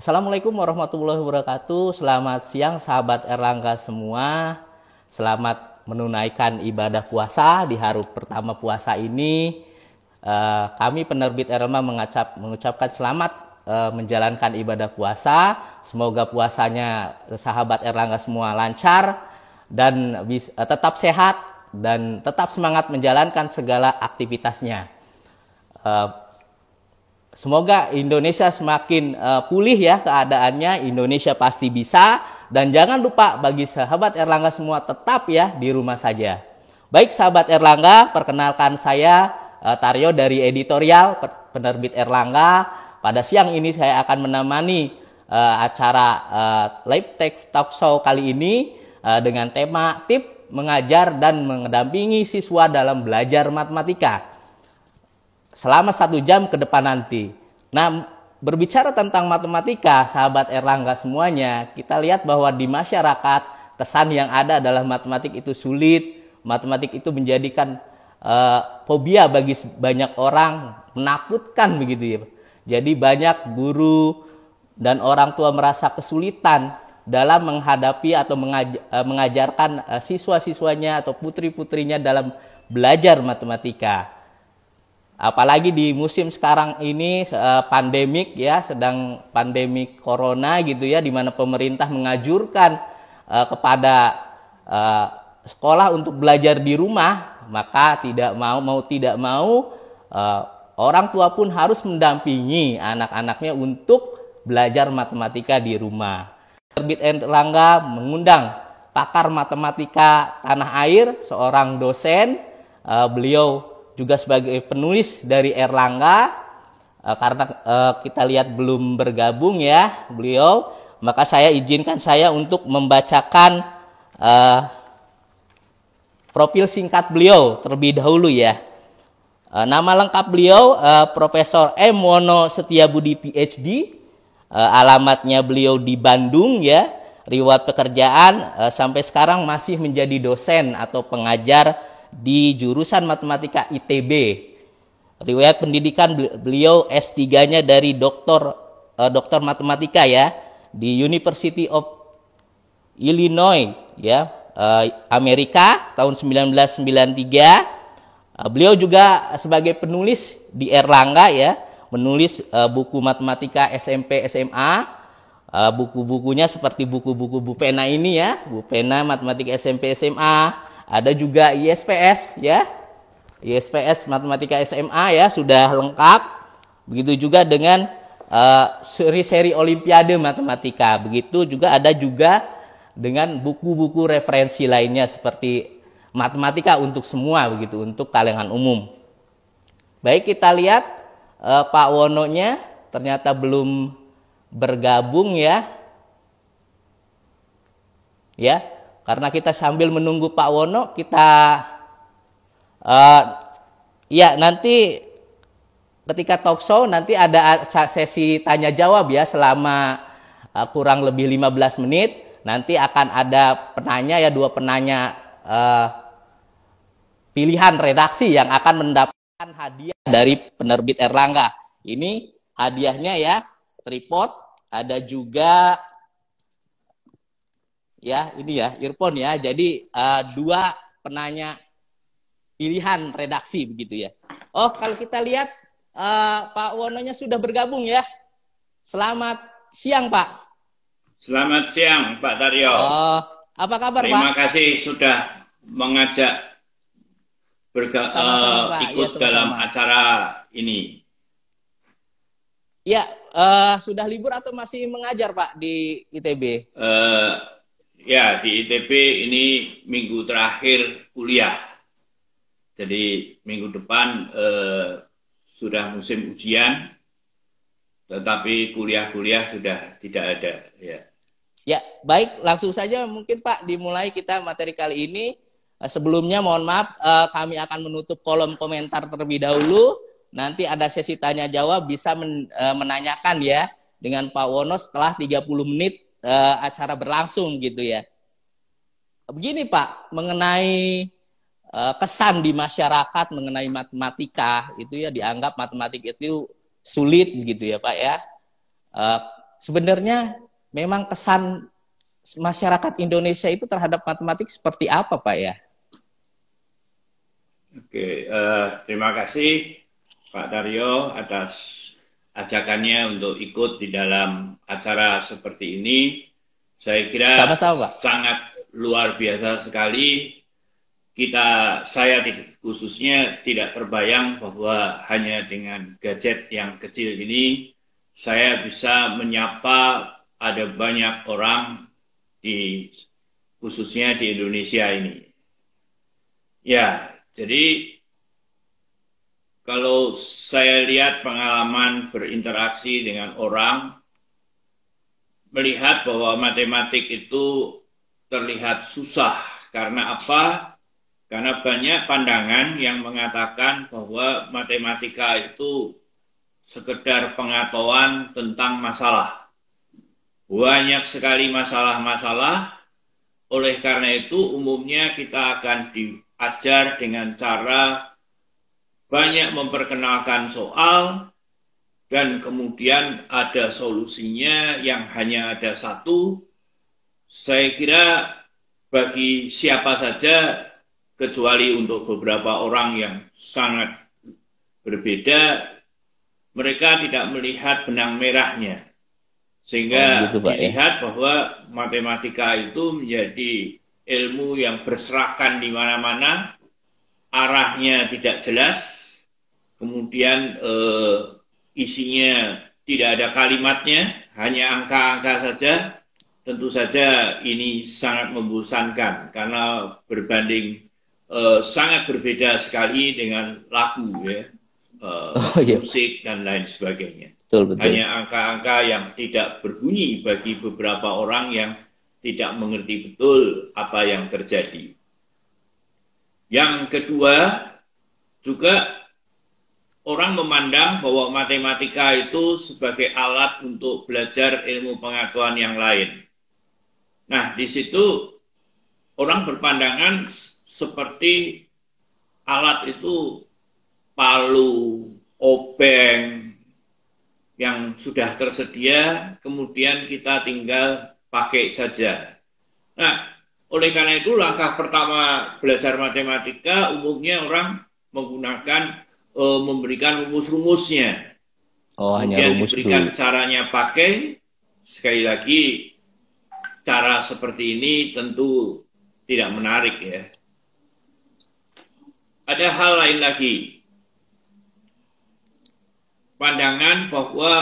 Assalamualaikum warahmatullahi wabarakatuh. Selamat siang sahabat Erlangga semua. Selamat menunaikan ibadah puasa di hari pertama puasa ini. Kami penerbit Erlangga mengucapkan selamat menjalankan ibadah puasa. Semoga puasanya sahabat Erlangga semua lancar dan tetap sehat dan tetap semangat menjalankan segala aktivitasnya. Semoga Indonesia semakin pulih ya keadaannya. Indonesia pasti bisa. Dan jangan lupa bagi sahabat Erlangga semua tetap ya di rumah saja. Baik sahabat Erlangga, perkenalkan saya Taryo dari editorial penerbit Erlangga. Pada siang ini saya akan menemani acara live talk show kali ini dengan tema tip mengajar dan mendampingi siswa dalam belajar matematika selama 1 jam ke depan nanti. Nah, berbicara tentang matematika, sahabat Erlangga semuanya, kita lihat bahwa di masyarakat kesan yang ada adalah matematik itu sulit, matematik itu menjadikan fobia bagi banyak orang, menakutkan begitu ya. Jadi banyak guru dan orang tua merasa kesulitan dalam menghadapi atau mengajarkan siswa-siswanya atau putri-putrinya dalam belajar matematika. Apalagi di musim sekarang ini pandemik ya, sedang pandemik corona gitu ya, di mana pemerintah menganjurkan kepada sekolah untuk belajar di rumah, maka tidak mau orang tua pun harus mendampingi anak-anaknya untuk belajar matematika di rumah. Terbit Erlangga mengundang pakar matematika tanah air, seorang dosen, beliau juga sebagai penulis dari Erlangga, karena kita lihat belum bergabung ya beliau, maka saya izinkan saya untuk membacakan profil singkat beliau terlebih dahulu ya. Nama lengkap beliau Profesor M. Wono Setiabudi PhD, alamatnya beliau di Bandung ya, riwayat pekerjaan sampai sekarang masih menjadi dosen atau pengajar di jurusan matematika ITB. Riwayat pendidikan beliau S3-nya dari doktor matematika ya di University of Illinois ya, Amerika tahun 1993. Beliau juga sebagai penulis di Erlangga ya, menulis buku matematika SMP SMA. Buku-bukunya seperti buku-buku Bu Pena ini ya, Bu Pena matematika SMP SMA. Ada juga ISPS ya, ISPS Matematika SMA ya, sudah lengkap. Begitu juga dengan seri-seri Olimpiade Matematika. Begitu juga ada juga dengan buku-buku referensi lainnya seperti Matematika untuk semua, begitu, untuk kalangan umum. Baik, kita lihat Pak Wononya ternyata belum bergabung ya. Ya. Karena kita sambil menunggu Pak Wono, kita ya nanti ketika talk show nanti ada sesi tanya jawab ya selama kurang lebih 15 menit. Nanti akan ada penanya ya, 2 penanya pilihan redaksi yang akan mendapatkan hadiah dari penerbit Erlangga. Ini hadiahnya ya, tripod, ada juga ya ini ya earphone ya, jadi 2 penanya pilihan redaksi begitu ya. Oh, kalau kita lihat Pak Wononya sudah bergabung ya. Selamat siang Pak. Selamat siang Pak Taryo. Oh, apa kabar Pak? Terima kasih sudah mengajak ikut ya, dalam acara ini. Ya, sudah libur atau masih mengajar Pak di ITB? Ya, di ITB ini minggu terakhir kuliah. Jadi minggu depan sudah musim ujian, tetapi kuliah-kuliah sudah tidak ada. Ya. Ya, baik, langsung saja mungkin Pak dimulai kita materi kali ini. Sebelumnya mohon maaf, kami akan menutup kolom komentar terlebih dahulu. Nanti ada sesi tanya jawab, bisa menanyakan ya dengan Pak Wono setelah 30 menit acara berlangsung gitu ya. Begini Pak, mengenai kesan di masyarakat mengenai matematika itu ya, dianggap matematik itu sulit gitu ya Pak ya. sebenarnya memang kesan masyarakat Indonesia itu terhadap matematik seperti apa, Pak ya? Oke, terima kasih Pak Daryo atas ajakannya untuk ikut di dalam acara seperti ini. Saya kira Sama-sama, Pak. sangat luar biasa sekali. Saya khususnya tidak terbayang bahwa hanya dengan gadget yang kecil ini saya bisa menyapa ada banyak orang khususnya di Indonesia ini. Ya, jadi kalau saya lihat pengalaman berinteraksi dengan orang, melihat bahwa matematik itu terlihat susah. Karena apa? Karena banyak pandangan yang mengatakan bahwa matematika itu sekedar pengetahuan tentang masalah. Banyak sekali masalah-masalah, oleh karena itu umumnya kita akan diajar dengan cara banyak memperkenalkan soal, dan kemudian ada solusinya yang hanya ada satu. Saya kira bagi siapa saja, kecuali untuk beberapa orang yang sangat berbeda, mereka tidak melihat benang merahnya. Sehingga Gitu, Pak, dilihat bahwa matematika itu menjadi ilmu yang berserakan di mana-mana, arahnya tidak jelas, kemudian isinya tidak ada kalimatnya, hanya angka-angka saja. Tentu saja ini sangat membosankan karena sangat berbeda sekali dengan lagu ya, musik dan lain sebagainya. Betul. Hanya angka-angka yang tidak berbunyi bagi beberapa orang yang tidak mengerti betul apa yang terjadi. Yang kedua, juga orang memandang bahwa matematika itu sebagai alat untuk belajar ilmu pengetahuan yang lain. Nah, di situ orang berpandangan seperti alat itu palu, obeng yang sudah tersedia, kemudian kita tinggal pakai saja. Nah, oleh karena itu langkah pertama belajar matematika umumnya orang menggunakan memberikan rumus-rumusnya. Hanya rumus diberikan dulu. caranya pakai. Sekali lagi, cara seperti ini tentu tidak menarik ya. Ada hal lain lagi. Pandangan bahwa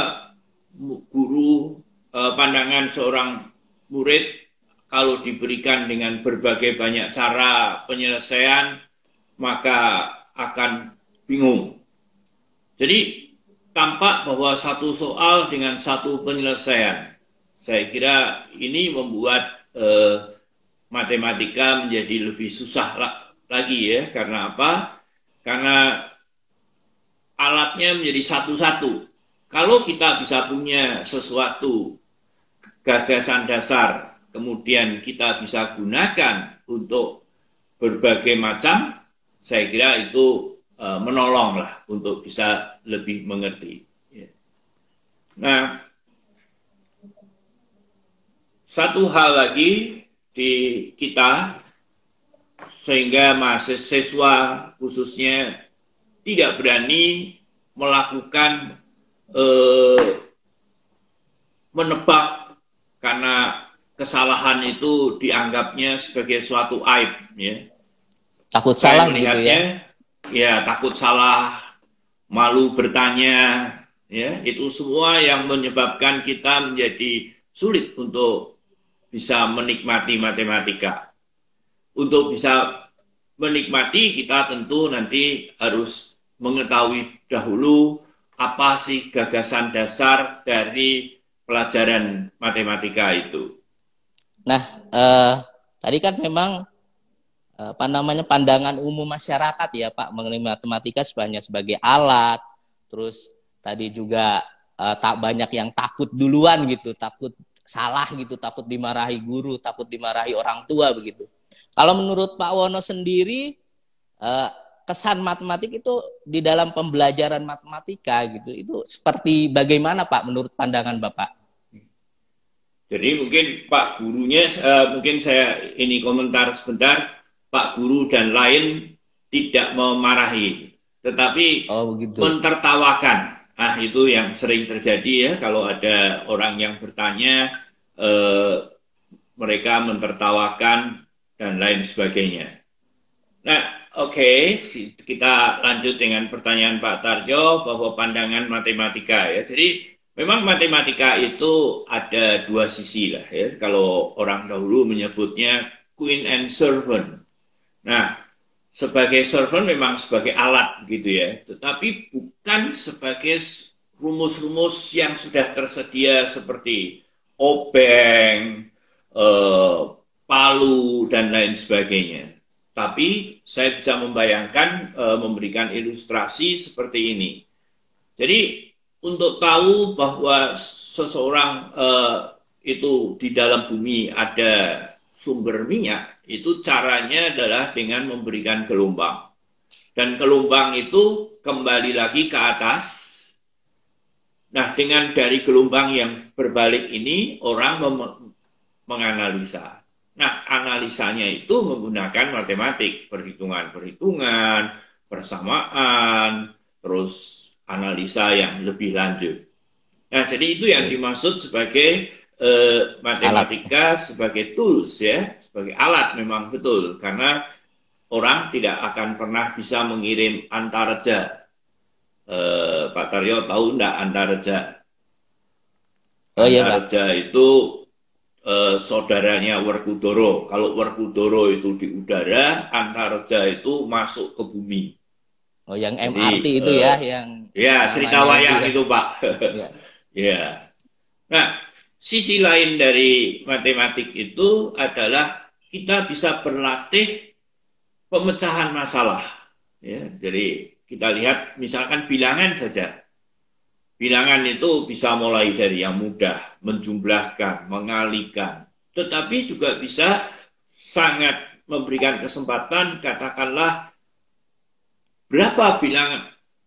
pandangan seorang murid kalau diberikan dengan berbagai banyak cara penyelesaian, maka akan bingung. Jadi tampak bahwa satu soal dengan satu penyelesaian. Saya kira ini membuat matematika menjadi lebih susah lagi ya. Karena apa? Karena alatnya menjadi satu-satu. Kalau kita bisa punya sesuatu gagasan dasar, kemudian kita bisa gunakan untuk berbagai macam, saya kira itu menolonglah untuk bisa lebih mengerti. Nah, satu hal lagi di kita, sehingga mahasiswa khususnya tidak berani melakukan menebak, karena kesalahan itu dianggapnya sebagai suatu aib. Ya. Takut salah gitu ya. Ya, takut salah, malu bertanya, ya, itu semua yang menyebabkan kita menjadi sulit untuk bisa menikmati matematika. Untuk bisa menikmati, kita tentu nanti harus mengetahui dahulu apa sih gagasan dasar dari pelajaran matematika itu. Nah, tadi kan memang pandangan umum masyarakat ya Pak mengenai matematika sebagai alat, terus tadi juga tak banyak yang takut duluan gitu, takut salah gitu, takut dimarahi guru, takut dimarahi orang tua begitu. Kalau menurut Pak Wono sendiri, kesan matematik itu di dalam pembelajaran matematika gitu, itu seperti bagaimana Pak menurut pandangan Bapak? Jadi mungkin Pak gurunya, mungkin saya ini komentar sebentar, Pak guru dan lain tidak memarahi, tetapi Oh begitu. mentertawakan. Ah itu yang sering terjadi ya, kalau ada orang yang bertanya, eh, mereka mentertawakan dan lain sebagainya. Nah, oke, kita lanjut dengan pertanyaan Pak Tarjo bahwa pandangan matematika ya. Jadi memang matematika itu ada dua sisi lah ya. Kalau orang dahulu menyebutnya queen and servant. Nah, sebagai servant memang sebagai alat gitu ya, tetapi bukan sebagai rumus-rumus yang sudah tersedia seperti obeng, eh, palu dan lain sebagainya. Tapi saya bisa membayangkan, memberikan ilustrasi seperti ini. Jadi untuk tahu bahwa seseorang itu di dalam bumi ada sumber minyak, itu caranya adalah dengan memberikan gelombang. Dan gelombang itu kembali lagi ke atas. Nah, dengan dari gelombang yang berbalik ini, orang menganalisa. Nah, analisanya itu menggunakan matematik, perhitungan-perhitungan, persamaan, terus analisa yang lebih lanjut. Nah, jadi itu yang dimaksud sebagai matematika, sebagai tools ya, sebagai alat memang betul, karena orang tidak akan pernah bisa mengirim antareja. Pak Taryo tahu enggak antareja? Oh iya Pak. Antareja itu saudaranya Werkudara. Kalau Werkudara itu di udara, Antareja itu masuk ke bumi. Oh yang MRT Jadi itu ya, yang ya cerita namanya itu wayang ya. itu Pak. Ya. Ya. Nah, sisi lain dari matematik itu adalah kita bisa berlatih pemecahan masalah. Ya, jadi kita lihat misalkan bilangan saja. Bilangan itu bisa mulai dari yang mudah, menjumlahkan, mengalikan, tetapi juga bisa sangat memberikan kesempatan, katakanlah berapa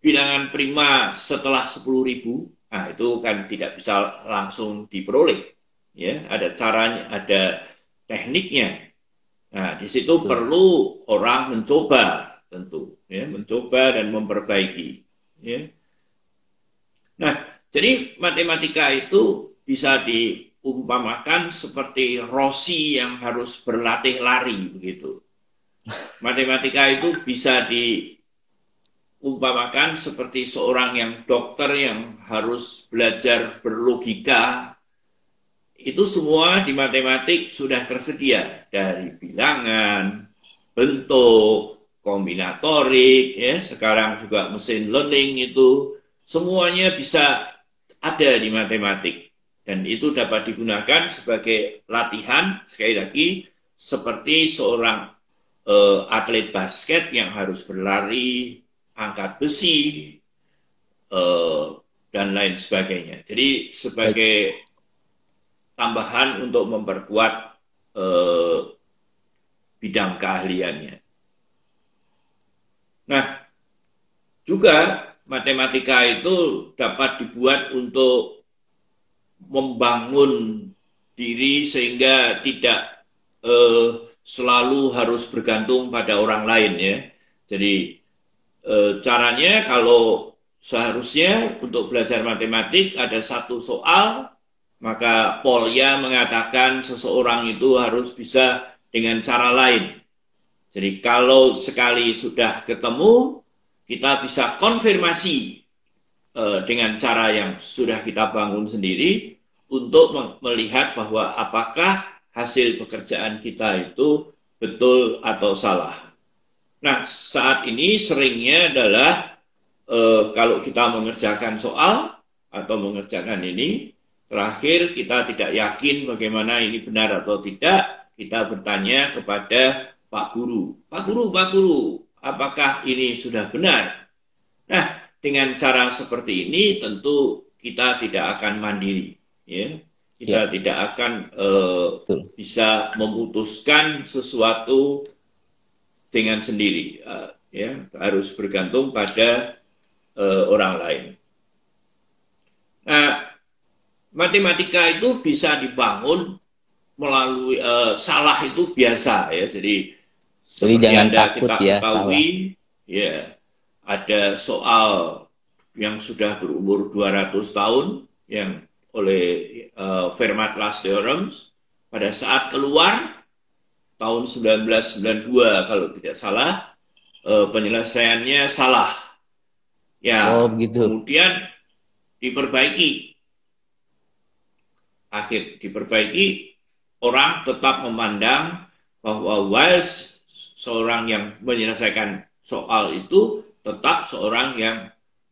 bilangan prima setelah 10.000. Nah, itu kan tidak bisa langsung diperoleh. Ya, ada caranya, ada tekniknya. Nah, di situ Betul. perlu orang mencoba tentu, ya, mencoba dan memperbaiki. Ya. Nah, jadi matematika itu bisa diumpamakan seperti Rossi yang harus berlatih lari begitu. Matematika itu bisa diumpamakan seperti seorang yang dokter yang harus belajar berlogika. Itu semua di matematik sudah tersedia dari bilangan, bentuk, kombinatorik, ya, sekarang juga mesin learning itu semuanya bisa ada di matematik dan itu dapat digunakan sebagai latihan sekali lagi seperti seorang atlet basket yang harus berlari, angkat besi dan lain sebagainya. Jadi sebagai tambahan untuk memperkuat bidang keahliannya. Nah, juga matematika itu dapat dibuat untuk membangun diri sehingga tidak selalu harus bergantung pada orang lain ya. Jadi caranya kalau seharusnya untuk belajar matematik ada satu soal, maka Polya mengatakan seseorang itu harus bisa dengan cara lain. Jadi kalau sekali sudah ketemu, kita bisa konfirmasi dengan cara yang sudah kita bangun sendiri untuk melihat bahwa apakah hasil pekerjaan kita itu betul atau salah. Nah, saat ini seringnya adalah kalau kita mengerjakan soal atau mengerjakan ini, terakhir kita tidak yakin bagaimana ini benar atau tidak, kita bertanya kepada Pak Guru. Pak Guru, Pak Guru, apakah ini sudah benar? Nah, dengan cara seperti ini tentu kita tidak akan mandiri, ya. Kita tidak akan bisa memutuskan sesuatu dengan sendiri, ya. Harus bergantung pada orang lain. Nah, matematika itu bisa dibangun melalui salah itu biasa ya. Jadi seperti jangan Anda takut kita ya salah. ketahui, ya ada soal yang sudah berumur 200 tahun yang oleh Fermat-Last Theorem pada saat keluar tahun 1992 kalau tidak salah, penyelesaiannya salah. Ya, Begitu. kemudian diperbaiki. Diperbaiki, orang tetap memandang bahwa while seorang yang menyelesaikan soal itu tetap seorang yang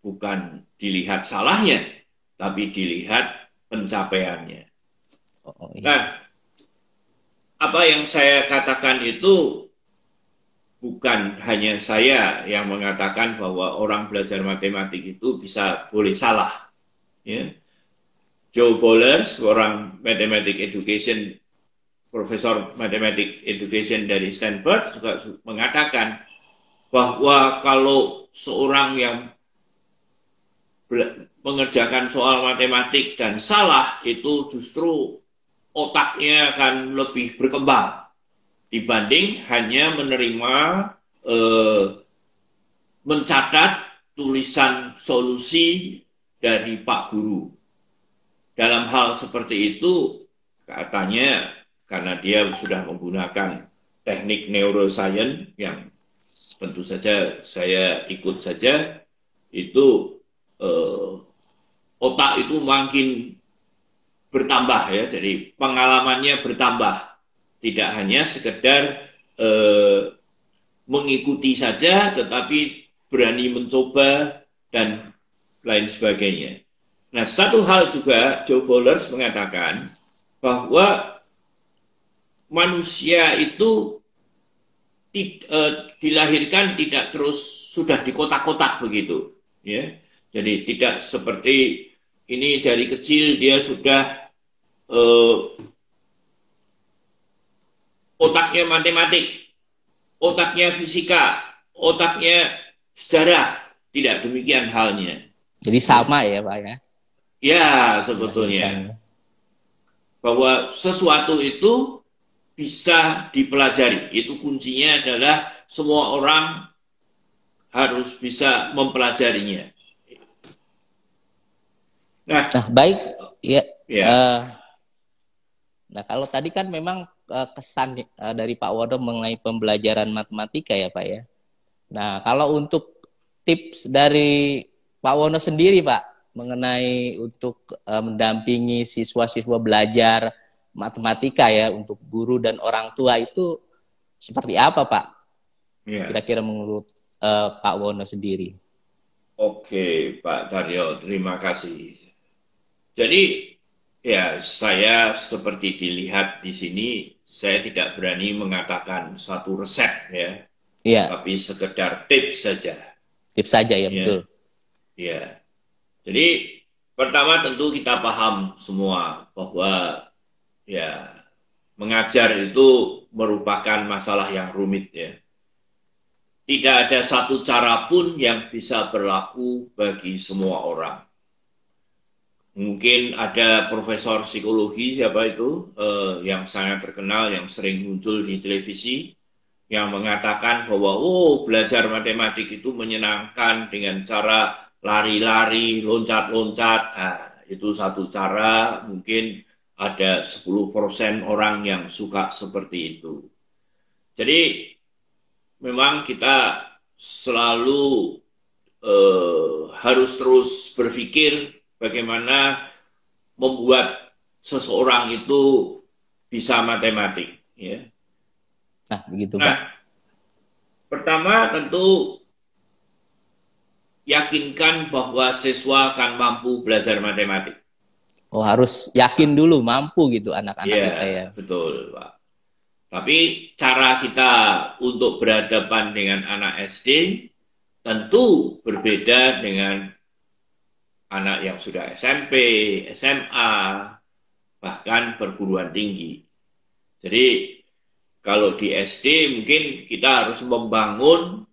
bukan dilihat salahnya, tapi dilihat pencapaiannya. Iya. Nah, apa yang saya katakan itu bukan hanya saya yang mengatakan bahwa orang belajar matematik itu boleh salah. Ya. Joe Boller, seorang mathematics education, profesor mathematics education dari Stanford juga mengatakan bahwa kalau seorang yang mengerjakan soal matematik dan salah itu justru otaknya akan lebih berkembang dibanding hanya menerima mencatat tulisan solusi dari Pak Guru. Dalam hal seperti itu, katanya karena dia sudah menggunakan teknik neuroscience yang tentu saja saya ikut saja, itu otak itu makin bertambah ya, jadi pengalamannya bertambah, tidak hanya sekedar mengikuti saja, tetapi berani mencoba dan lain sebagainya. Nah, satu hal juga Joe Boller mengatakan bahwa manusia itu dilahirkan tidak terus sudah di kotak-kotak begitu, ya. Jadi tidak seperti ini dari kecil dia sudah otaknya matematik, otaknya fisika, otaknya sejarah. Tidak demikian halnya. Jadi sama ya Pak ya? Ya, sebetulnya. Bahwa sesuatu itu bisa dipelajari. Itu kuncinya adalah semua orang harus bisa mempelajarinya. Nah, baik. Ya. Ya. Nah, kalau tadi kan memang kesan dari Pak Wono mengenai pembelajaran matematika ya Pak ya. Nah, kalau untuk tips dari Pak Wono sendiri Pak, mengenai untuk mendampingi siswa-siswa belajar matematika ya, untuk guru dan orang tua itu seperti apa Pak? Ya. Kira-kira menurut Pak Wono sendiri. Oke Pak Daryo, terima kasih. Jadi ya saya seperti dilihat di sini, saya tidak berani mengatakan satu resep ya. Ya. Tapi sekedar tips saja. Tips saja ya, betul. Ya. Jadi pertama tentu kita paham semua bahwa ya mengajar itu merupakan masalah yang rumit ya. Tidak ada satu cara pun yang bisa berlaku bagi semua orang. Mungkin ada profesor psikologi siapa itu yang sangat terkenal, yang sering muncul di televisi, yang mengatakan bahwa belajar matematik itu menyenangkan dengan cara lari-lari, loncat-loncat. Nah, itu satu cara, mungkin ada 10% orang yang suka seperti itu. Jadi memang kita selalu harus terus berpikir bagaimana membuat seseorang itu bisa matematik. Ya. Nah, begitu Pak. Pertama tentu yakinkan bahwa siswa akan mampu belajar matematik. Harus yakin dulu mampu gitu anak-anak kita ya. Betul Pak. Tapi cara kita untuk berhadapan dengan anak SD tentu berbeda dengan anak yang sudah SMP, SMA, bahkan perguruan tinggi. Jadi kalau di SD mungkin kita harus membangun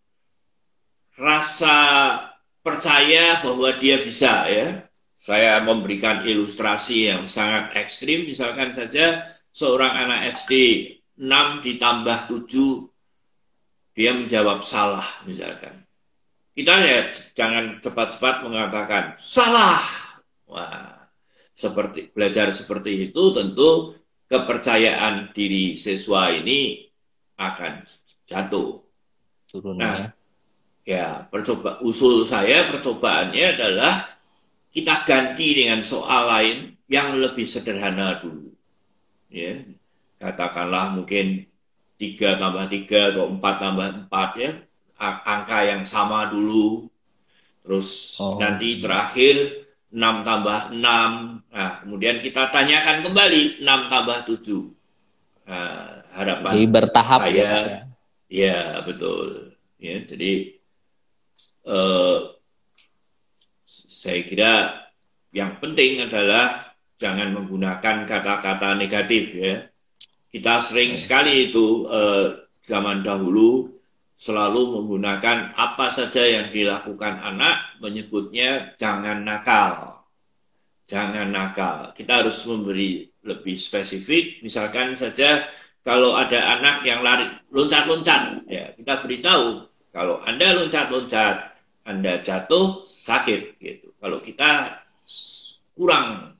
rasa percaya bahwa dia bisa ya. saya memberikan ilustrasi yang sangat ekstrim, misalkan saja seorang anak SD 6 ditambah 7, dia menjawab salah misalkan. Kita ya jangan cepat-cepat mengatakan salah. Wah, seperti belajar seperti itu tentu kepercayaan diri siswa ini akan jatuh. Turun Nah, ya. ya percobaannya adalah kita ganti dengan soal lain yang lebih sederhana dulu. Ya, katakanlah mungkin 3 tambah 3 atau 4 tambah 4 ya. Angka yang sama dulu, terus nanti terakhir 6 tambah 6, nah kemudian kita tanyakan kembali 6 tambah 7. Nah, harapan Jadi bertahap saya, ya. ya betul, ya jadi saya kira yang penting adalah jangan menggunakan kata-kata negatif ya. Kita sering sekali itu zaman dahulu selalu menggunakan apa saja yang dilakukan anak, menyebutnya jangan nakal. Jangan nakal. Kita harus memberi lebih spesifik. Misalkan saja kalau ada anak yang lari loncat-loncat, ya kita beritahu kalau Anda loncat-loncat, Anda jatuh sakit gitu. Kalau kita kurang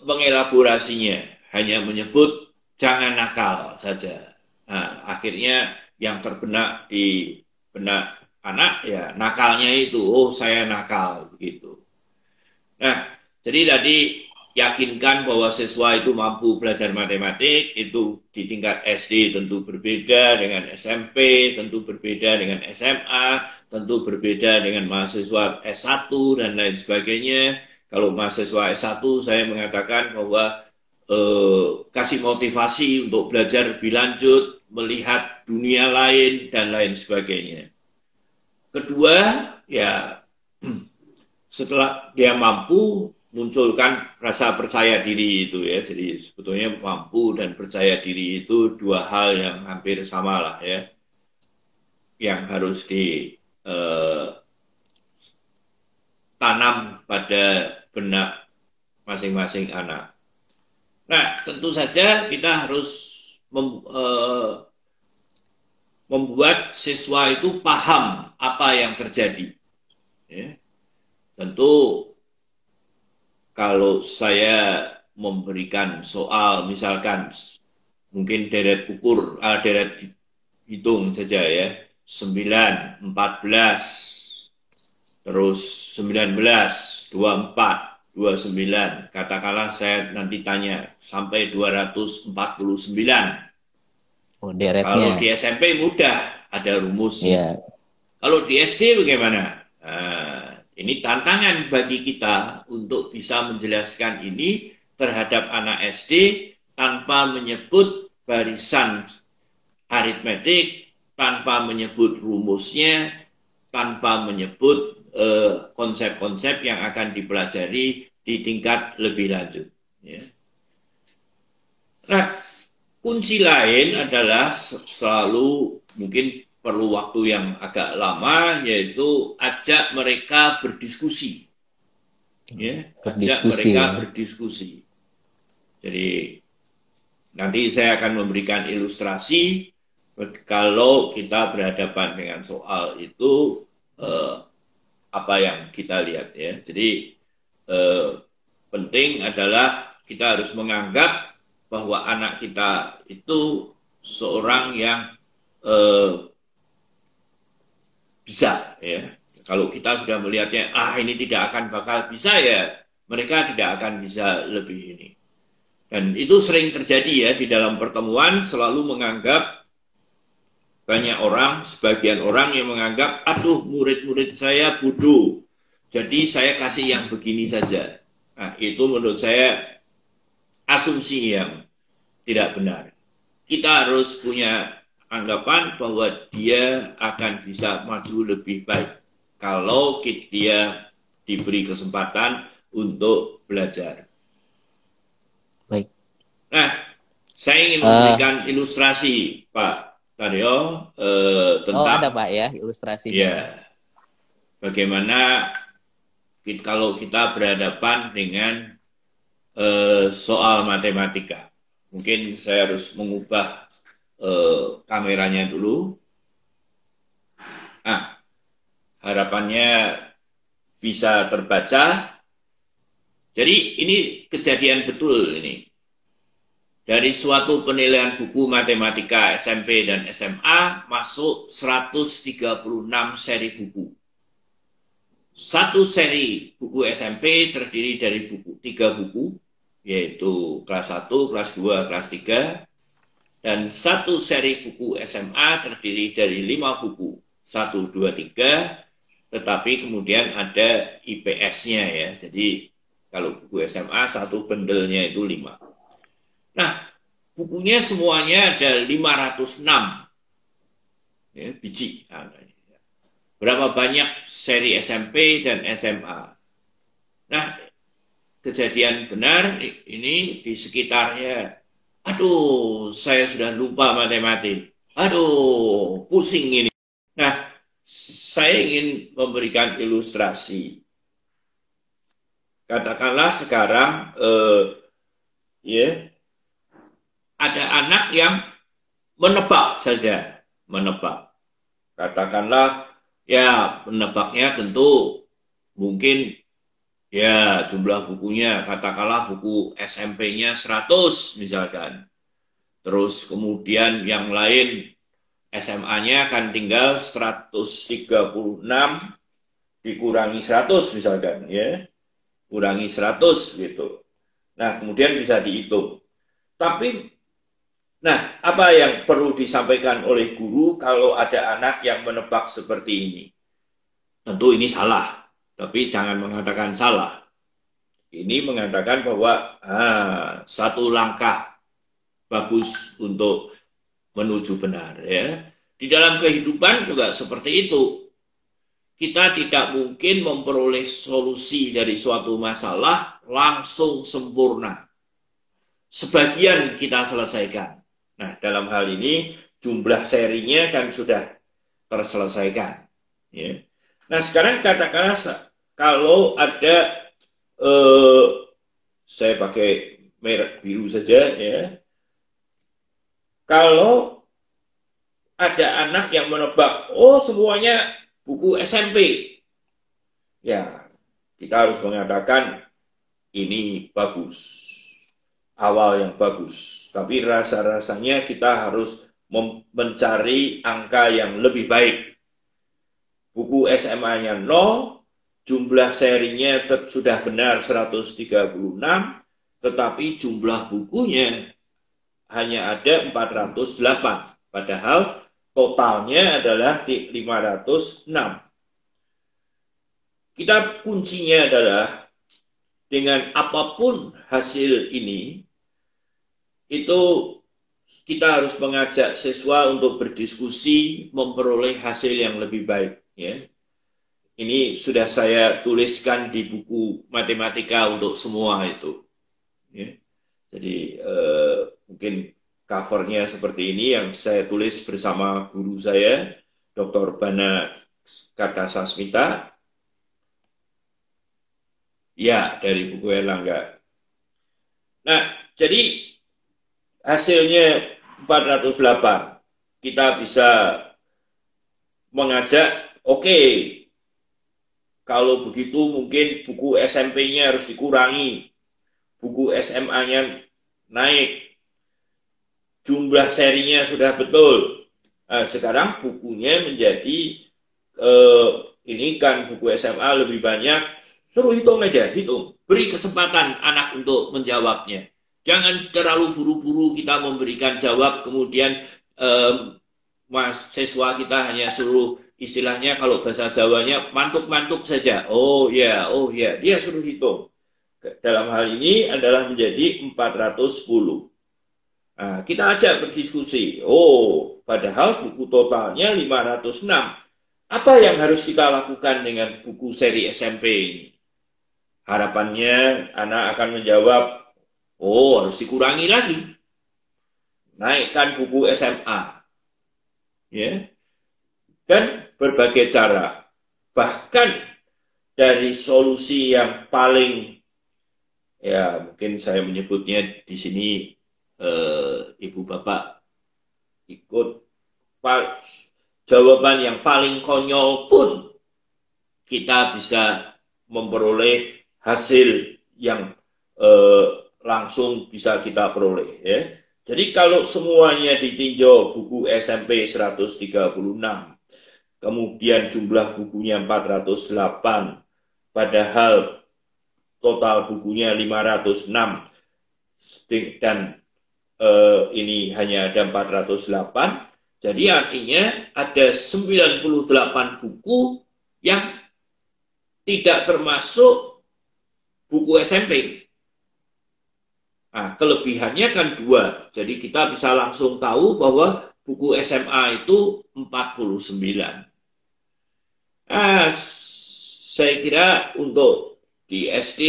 mengelaborasinya, hanya menyebut jangan nakal saja. Nah, akhirnya yang terbenak di benak anak ya nakalnya itu, oh saya nakal begitu. Nah, jadi tadi yakinkan bahwa siswa itu mampu belajar matematik, itu di tingkat SD tentu berbeda dengan SMP, tentu berbeda dengan SMA, tentu berbeda dengan mahasiswa S1 dan lain sebagainya. Kalau mahasiswa S1 saya mengatakan bahwa kasih motivasi untuk belajar lebih lanjut, melihat dunia lain, dan lain sebagainya. Kedua, ya setelah dia mampu, munculkan rasa percaya diri itu ya. Jadi sebetulnya mampu dan percaya diri itu dua hal yang hampir sama lah ya. Yang harus ditanam pada benak masing-masing anak. Nah, tentu saja kita harus membuat siswa itu paham apa yang terjadi. Ya. Tentu kalau saya memberikan soal, misalkan mungkin deret ukur, deret hitung saja ya, 9, 14, terus 19, 24. 29, katakanlah saya nanti tanya sampai 249. Oh, deretnya. Kalau di SMP mudah, ada rumusnya. Yeah. Kalau di SD bagaimana? Nah, ini tantangan bagi kita untuk bisa menjelaskan ini terhadap anak SD tanpa menyebut barisan aritmetik, tanpa menyebut rumusnya, tanpa menyebut konsep-konsep yang akan dipelajari di tingkat lebih lanjut. Ya. Nah, kunci lain adalah selalu mungkin perlu waktu yang agak lama, yaitu ajak mereka berdiskusi. Ya, ajak mereka berdiskusi. Jadi nanti saya akan memberikan ilustrasi kalau kita berhadapan dengan soal itu. Apa yang kita lihat ya. Jadi penting adalah kita harus menganggap bahwa anak kita itu seorang yang bisa ya. Kalau kita sudah melihatnya ini tidak akan bakal bisa ya, mereka tidak akan bisa lebih ini. Dan itu sering terjadi ya di dalam pertemuan, selalu menganggap banyak orang, sebagian orang yang menganggap, aduh murid-murid saya bodoh, jadi saya kasih yang begini saja. Nah, itu menurut saya asumsi yang tidak benar. Kita harus punya anggapan bahwa dia akan bisa maju lebih baik kalau dia diberi kesempatan untuk belajar. Baik. Nah, saya ingin memberikan ilustrasi, Pak Taryo, tentang ada Pak ya ilustrasinya. Ya, bagaimana kalau kita berhadapan dengan soal matematika. Mungkin saya harus mengubah kameranya dulu. Nah, harapannya bisa terbaca. Jadi ini kejadian betul ini. Dari suatu penilaian buku matematika SMP dan SMA masuk 136 seri buku. Satu seri buku SMP terdiri dari 3 buku, yaitu kelas 1, kelas 2, kelas 3. Dan satu seri buku SMA terdiri dari 5 buku, 1, 2, 3. Tetapi kemudian ada IPS-nya ya. Jadi kalau buku SMA satu bendelnya itu 5. Nah, bukunya semuanya ada 506 ya, biji. Berapa banyak seri SMP dan SMA? Nah, kejadian benar ini di sekitarnya. Aduh, saya sudah lupa matematik. Aduh, pusing ini. Nah, saya ingin memberikan ilustrasi. Katakanlah sekarang, ada anak yang menebak saja, menebak. Katakanlah, ya menebaknya tentu mungkin ya jumlah bukunya, katakanlah buku SMP-nya 100 misalkan. Terus kemudian yang lain SMA-nya akan tinggal 136 dikurangi 100 misalkan ya. Kurangi 100 gitu. Nah, kemudian bisa dihitung. Tapi nah, apa yang perlu disampaikan oleh guru kalau ada anak yang menebak seperti ini? Tentu ini salah, tapi jangan mengatakan salah. Ini mengatakan bahwa satu langkah bagus untuk menuju benar ya. Di dalam kehidupan juga seperti itu. Kita tidak mungkin memperoleh solusi dari suatu masalah langsung sempurna. Sebagian kita selesaikan. Nah, dalam hal ini jumlah serinya kan sudah terselesaikan. Ya. Nah, sekarang katakanlah kalau ada, saya pakai merek biru saja ya. Kalau ada anak yang menebak, oh semuanya buku SMP. Ya, kita harus mengatakan ini bagus. Awal yang bagus, tapi rasa-rasanya kita harus mencari angka yang lebih baik. Buku SMA-nya 0, jumlah serinya sudah benar 136, tetapi jumlah bukunya hanya ada 408, padahal totalnya adalah 506. Kita kuncinya adalah dengan apapun hasil ini, itu kita harus mengajak siswa untuk berdiskusi, memperoleh hasil yang lebih baik. Ya. Ini sudah saya tuliskan di buku matematika untuk semua itu. Ya. Jadi mungkin covernya seperti ini yang saya tulis bersama guru saya, Dr. Bana Kartasasmita. Ya, dari buku Erlangga. Nah, jadi hasilnya 408. Kita bisa mengajak, oke, kalau begitu mungkin buku SMP-nya harus dikurangi. Buku SMA-nya naik. Jumlah serinya sudah betul. Nah, sekarang bukunya menjadi, ini kan buku SMA lebih banyak. Suruh hitung aja, hitung. Beri kesempatan anak untuk menjawabnya. Jangan terlalu buru-buru kita memberikan jawab, kemudian siswa kita hanya suruh, istilahnya kalau bahasa Jawanya, mantuk-mantuk saja. Oh ya, dia suruh hitung. Dalam hal ini adalah menjadi 410. Nah, kita ajak berdiskusi. Oh, padahal buku totalnya 506. Apa yang harus kita lakukan dengan buku seri SMP ini? Harapannya anak akan menjawab, oh harus dikurangi lagi. Naikkan buku SMA. Ya. Dan berbagai cara. Bahkan dari solusi yang paling, ya mungkin saya menyebutnya di sini, Ibu Bapak ikut, jawaban yang paling konyol pun kita bisa memperoleh hasil yang langsung bisa kita peroleh, ya. Jadi kalau semuanya ditinjau buku SMP 136, kemudian jumlah bukunya 408, padahal total bukunya 506, dan ini hanya ada 408, jadi artinya ada 98 buku yang tidak termasuk buku SMP. Nah, kelebihannya kan dua. Jadi kita bisa langsung tahu bahwa buku SMA itu 49. Nah, saya kira untuk di SD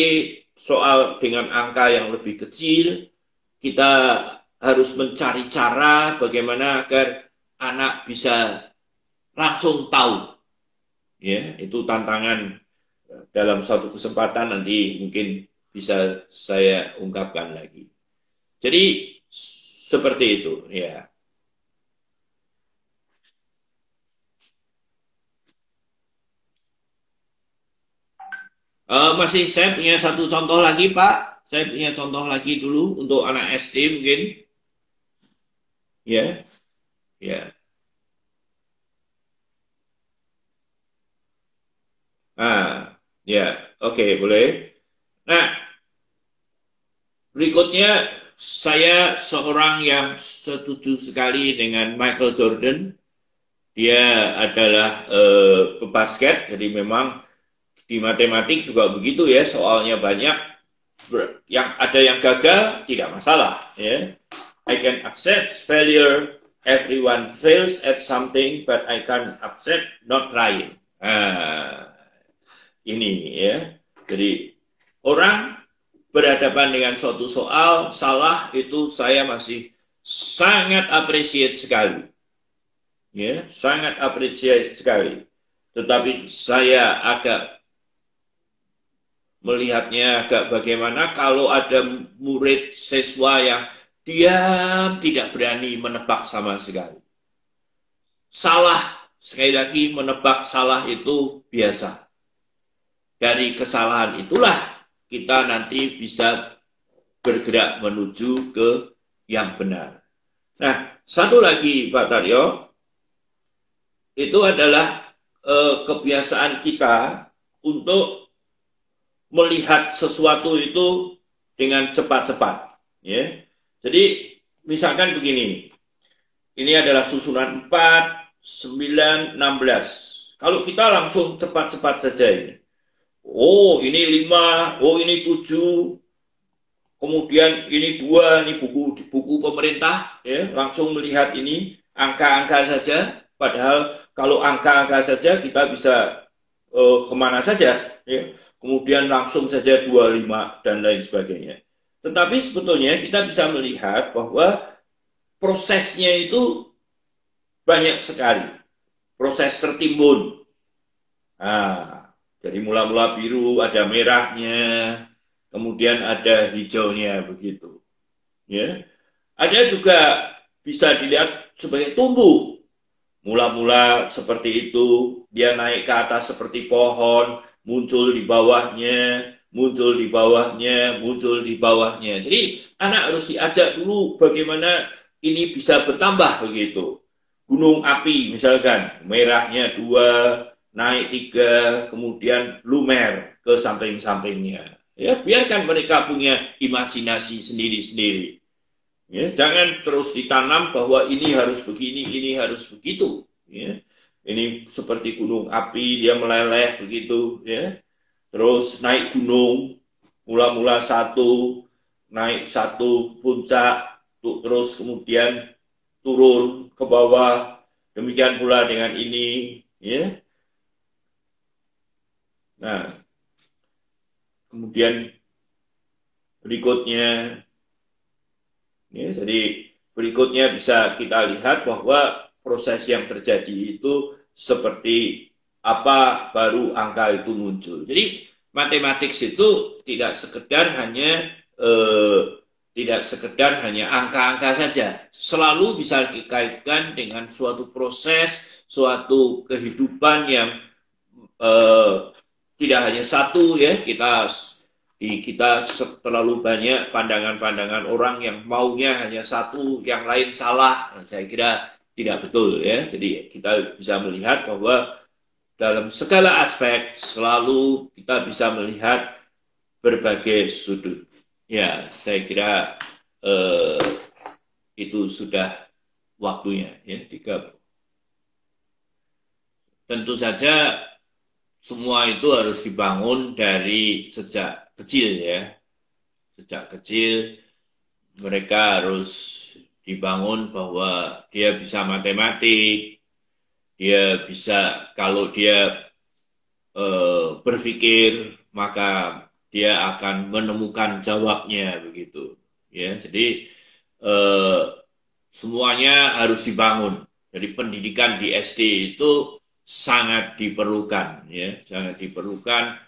soal dengan angka yang lebih kecil, kita harus mencari cara bagaimana agar anak bisa langsung tahu. Ya, itu tantangan dalam satu kesempatan, nanti mungkin bisa saya ungkapkan lagi. Jadi seperti itu, ya. Masih saya punya satu contoh lagi, Pak. Saya punya contoh lagi dulu untuk anak SD mungkin. Ya, ya. Ah, ya, oke, boleh. Nah, berikutnya saya seorang yang setuju sekali dengan Michael Jordan. Dia adalah pebasket, jadi memang di matematik juga begitu ya, soalnya banyak, yang ada yang gagal tidak masalah, ya. I can accept failure, everyone fails at something, but I can accept not trying. Nah, ini ya, jadi orang berhadapan dengan suatu soal salah itu saya masih sangat appreciate sekali, ya, sangat appreciate sekali. Tetapi saya agak melihatnya agak bagaimana kalau ada murid siswa yang diam, tidak berani menebak sama sekali. Salah, sekali lagi, menebak salah itu biasa. Dari kesalahan itulah kita nanti bisa bergerak menuju ke yang benar. Nah, satu lagi Pak Taryo, itu adalah kebiasaan kita untuk melihat sesuatu itu dengan cepat-cepat, ya. Jadi misalkan begini, ini adalah susunan 4, 9, 16. Kalau kita langsung cepat-cepat saja ini, oh ini 5, oh ini 7, kemudian ini 2, ini buku pemerintah, ya, langsung melihat ini angka-angka saja. Padahal kalau angka-angka saja kita bisa kemana saja, ya. Kemudian langsung saja 25 dan lain sebagainya. Tetapi sebetulnya kita bisa melihat bahwa prosesnya itu banyak sekali. Proses tertimbun. Nah, dari mula-mula biru ada merahnya, kemudian ada hijaunya begitu. Ya. Ada juga bisa dilihat sebagai tumbuh. Mula-mula seperti itu, dia naik ke atas seperti pohon, muncul di bawahnya, muncul di bawahnya, muncul di bawahnya. Jadi anak harus diajak dulu bagaimana ini bisa bertambah begitu. Gunung api misalkan, merahnya 2, naik 3, kemudian lumer ke samping-sampingnya. Ya, biarkan mereka punya imajinasi sendiri-sendiri. Ya, jangan terus ditanam bahwa ini harus begini, ini harus begitu. Ya. Ini seperti gunung api, dia meleleh begitu, ya. Terus naik gunung, mula-mula naik satu puncak, terus kemudian turun ke bawah. Demikian pula dengan ini, ya. Nah, kemudian berikutnya, ya, jadi berikutnya bisa kita lihat bahwa proses yang terjadi itu seperti apa baru angka itu muncul. Jadi matematik itu tidak sekedar hanya angka-angka saja. Selalu bisa dikaitkan dengan suatu proses, suatu kehidupan yang tidak hanya satu ya. Kita terlalu banyak pandangan-pandangan orang yang maunya hanya satu, yang lain salah. Saya kira tidak betul ya. Jadi kita bisa melihat bahwa dalam segala aspek selalu kita bisa melihat berbagai sudut. Ya, saya kira itu sudah waktunya ya. Tentu saja semua itu harus dibangun dari sejak kecil ya. Sejak kecil mereka harus dibangun bahwa dia bisa matematik, dia bisa, kalau dia berpikir maka dia akan menemukan jawabnya begitu ya. Jadi semuanya harus dibangun. Jadi pendidikan di SD itu sangat diperlukan ya, sangat diperlukan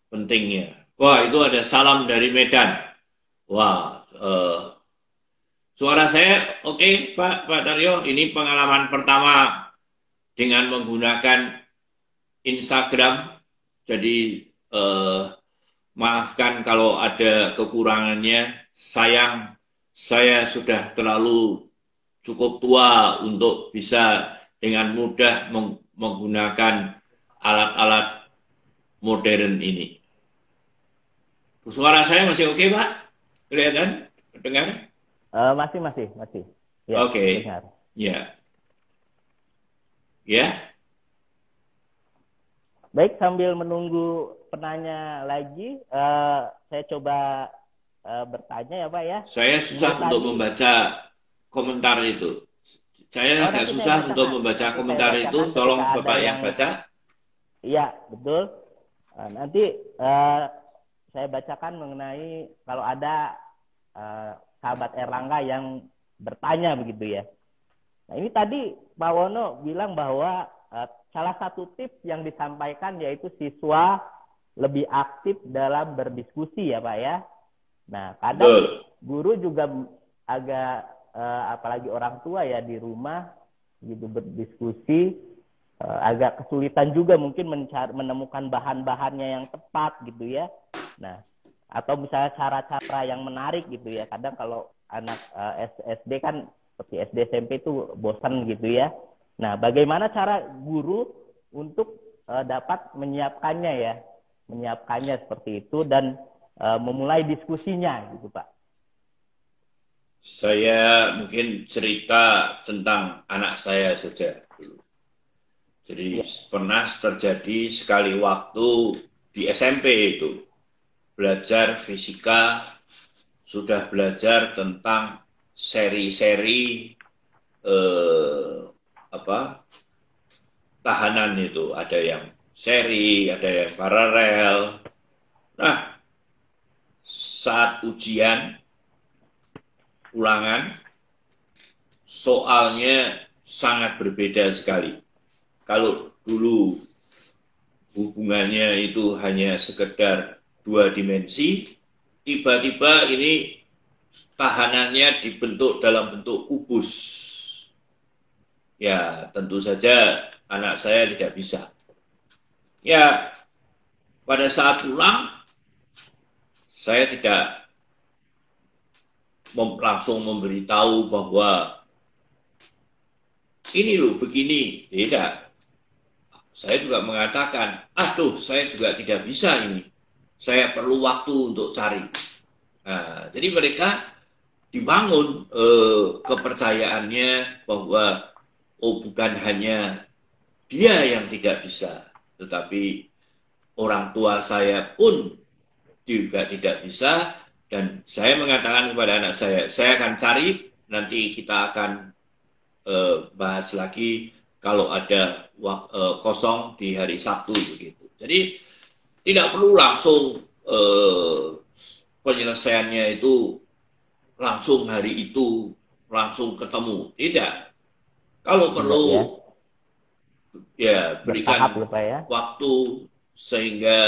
pentingnya. Wah, itu ada salam dari Medan. Wah, suara saya oke, Pak Daryo. Ini pengalaman pertama dengan menggunakan Instagram. Jadi maafkan kalau ada kekurangannya. Sayang, saya sudah terlalu cukup tua untuk bisa dengan mudah menggunakan alat-alat modern ini. Suara saya masih oke, Pak? Kelihatan? Dengar? Masih. Ya, Oke. dengar. Ya. Ya. Baik, sambil menunggu penanya lagi, saya coba bertanya ya Pak ya. Saya susah untuk membaca komentar itu. Saya agak susah untuk membaca komentar itu. Tolong Bapak yang baca. Iya, betul. Nanti saya bacakan mengenai kalau ada sahabat Erlangga yang bertanya begitu ya. Nah, ini tadi Pak Wono bilang bahwa salah satu tips yang disampaikan yaitu siswa lebih aktif dalam berdiskusi ya Pak ya. Nah, kadang guru juga agak apalagi orang tua ya di rumah gitu berdiskusi agak kesulitan juga mungkin menemukan bahan-bahannya yang tepat gitu ya. Nah, atau misalnya cara-cara yang menarik gitu ya. Kadang kalau anak SD kan seperti SD SMP itu bosan gitu ya. Nah, bagaimana cara guru untuk dapat menyiapkannya seperti itu dan memulai diskusinya gitu Pak? Saya mungkin cerita tentang anak saya saja dulu. Jadi pernah terjadi sekali waktu di SMP itu belajar fisika, sudah belajar tentang seri-seri tahanan itu, ada yang seri, ada yang paralel. Nah, saat ujian ulangan soalnya sangat berbeda sekali. Kalau dulu hubungannya itu hanya sekedar 2 dimensi, tiba-tiba ini tahanannya dibentuk dalam bentuk kubus. Ya, tentu saja anak saya tidak bisa. Ya, pada saat ulang, saya tidak langsung memberitahu bahwa ini loh begini, tidak. Saya juga mengatakan, aduh saya juga tidak bisa ini. Saya perlu waktu untuk cari. Nah, jadi mereka dibangun kepercayaannya bahwa bukan hanya dia yang tidak bisa, tetapi orang tua saya pun juga tidak bisa. Dan saya mengatakan kepada anak saya akan cari, nanti kita akan bahas lagi kalau ada kosong di hari Sabtu begitu. Jadi tidak perlu langsung penyelesaiannya itu langsung hari itu langsung ketemu, tidak. Kalau perlu ya bertahap berikan ya Pak ya. waktu sehingga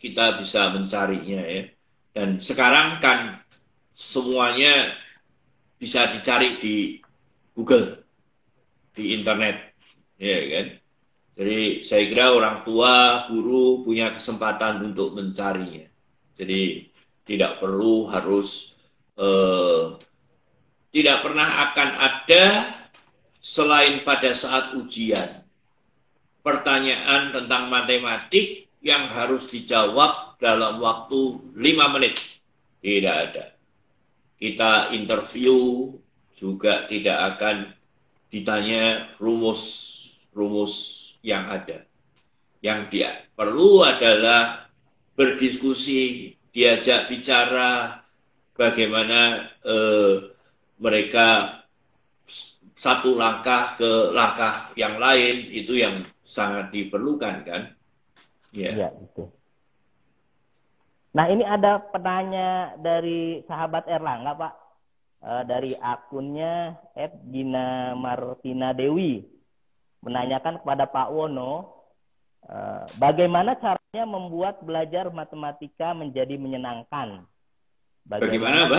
kita bisa mencarinya ya. Dan sekarang kan semuanya bisa dicari di Google, di internet, ya kan. Jadi saya kira orang tua, guru punya kesempatan untuk mencarinya. Jadi tidak perlu harus tidak pernah akan ada selain pada saat ujian pertanyaan tentang matematik yang harus dijawab dalam waktu 5 menit. Tidak ada. Kita interview juga tidak akan ditanya rumus-rumus yang ada. Yang dia perlu adalah berdiskusi, diajak bicara, bagaimana mereka satu langkah ke langkah yang lain, itu yang sangat diperlukan kan. Ya. Iya, betul. Nah, ini ada penanya dari sahabat Erlangga, Pak. Dari akunnya @gina Martina Dewi menanyakan kepada Pak Wono, bagaimana caranya membuat belajar matematika menjadi menyenangkan? Bagaimana